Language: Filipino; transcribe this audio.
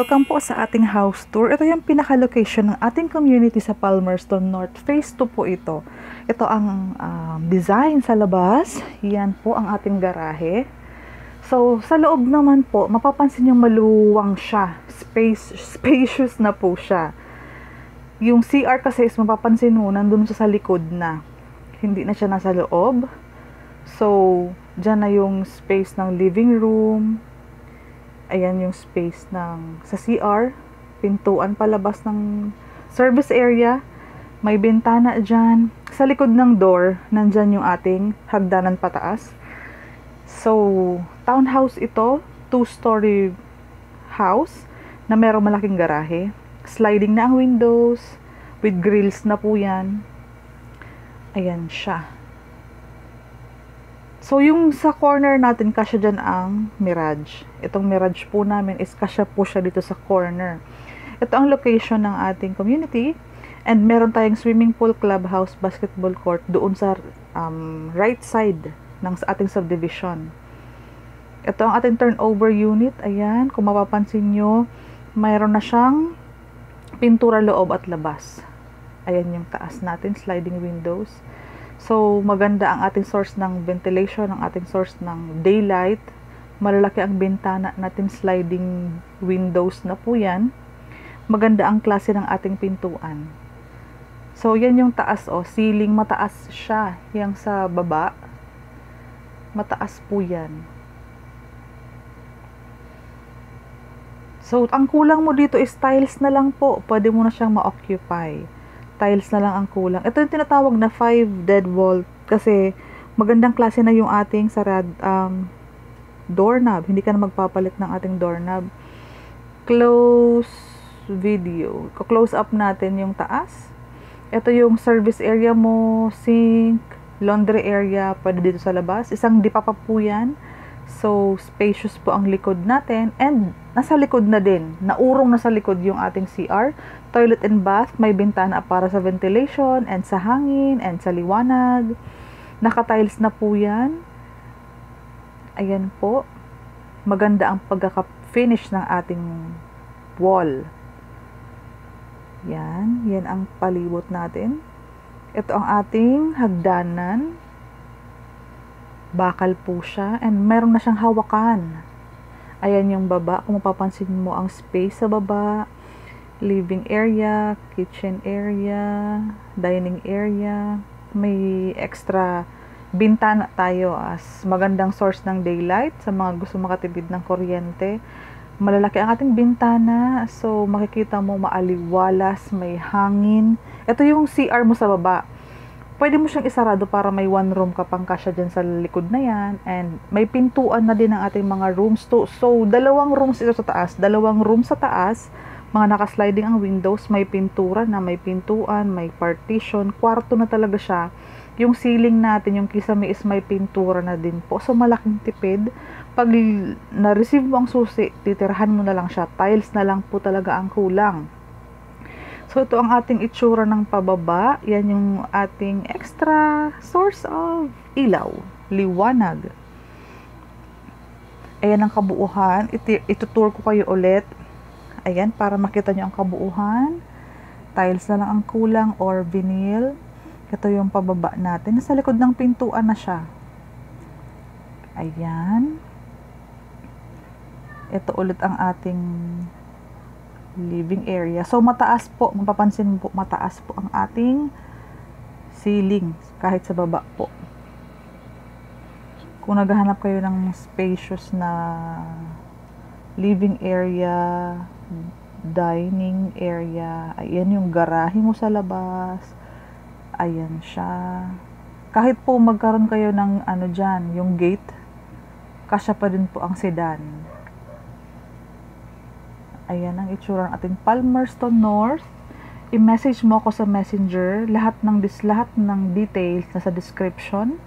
Welcome po sa ating house tour. Ito yung pinaka-location ng ating community sa Palmerston North. Phase 2 po ito. Ito ang design sa labas. Yan po ang ating garahe. So, sa loob naman po, mapapansin yung maluwang siya. Spacious na po siya. Yung CR kasi is mapapansin mo, nandun siya sa likod na. Hindi na siya nasa loob. So, dyan na yung space ng living room. Ayan yung space ng sa CR, pintuan palabas ng service area, may bintana dyan. Sa likod ng door, nandyan yung ating hagdanan pataas. So, townhouse ito, 2-story house na merong malaking garahe. Sliding na ang windows, with grills na po yan. Ayan siya. So, yung sa corner natin, kasya dyan ang Mirage. Itong Mirage po namin is kasya po siya dito sa corner. Ito ang location ng ating community. And meron tayong swimming pool, clubhouse, basketball court doon sa right side ng ating subdivision. Ito ang ating turnover unit. Ayan, kung mapapansin nyo, mayroon na siyang pintura loob at labas. Ayan yung taas natin, sliding windows. So, maganda ang ating source ng ventilation, ang ating source ng daylight. Malalaki ang bintana natin, sliding windows na po yan. Maganda ang klase ng ating pintuan. So, yan yung taas, ceiling, mataas siya. Yang sa baba, mataas po yan. So, ang kulang mo dito is tiles na lang po. Pwede mo na siyang ma-occupy. Tiles na lang ang kulang. Ito yung tinatawag na 5 dead wall kasi magandang klase na yung ating doorknob. Hindi ka na magpapalit ng ating doorknob. Close video. Close up natin yung taas. Ito yung service area mo, sink, laundry area, pwede dito sa labas. Isang dipapa po yan. So, spacious po ang likod natin. And, nasa likod na din. Naurong na sa likod yung ating CR. Toilet and bath. May bintana para sa ventilation, and sa hangin, and sa liwanag. Naka-tiles na po yan. Ayan po. Maganda ang pagkaka-finish ng ating wall. Yan. Yan ang palibot natin. Ito ang ating hagdanan. Bakal po siya. And meron na siyang hawakan. Ayan yung baba. Kung mapapansin mo ang space sa baba. Living area, kitchen area, dining area. May extra bintana tayo as magandang source ng daylight sa mga gusto makatipid ng kuryente. Malalaki ang ating bintana. So, makikita mo maaliwalas, may hangin. Ito yung CR mo sa baba. Pwede mo siyang isarado para may one room ka pang kasya dyan sa likod na yan. And may pintuan na din ang ating mga rooms. So, dalawang rooms ito sa taas. Dalawang room sa taas. Mga nakasliding ang windows. May pintura na, may pintuan, may partition. Kwarto na talaga siya. Yung ceiling natin, yung kisame is may pintura na din po. So, malaking tipid. Pag na-receive mo ang susi, titirahan mo na lang siya. Tiles na lang po talaga ang kulang. So, ito ang ating itsura ng pababa. Yan yung ating extra source of ilaw. Liwanag. Ayan ang kabuuhan. Itutour ko kayo ulit. Ayan, para makita nyo ang kabuuhan. Tiles na lang ang kulang or vinyl. Ito yung pababa natin. Nasa likod ng pintuan na siya. Ayan. Ito ulit ang ating living area. So, mataas po. Mapapansin po, mataas po ang ating ceiling. Kahit sa baba po. Kung naghahanap kayo ng spacious na living area, dining area, ayan yung garahe mo sa labas. Ayan siya. Kahit po magkaroon kayo ng dyan, yung gate, kasya pa din po ang sedan. Ayan ang itsura ng ating Palmerston North. I-message mo ako sa messenger. Lahat ng details na sa description.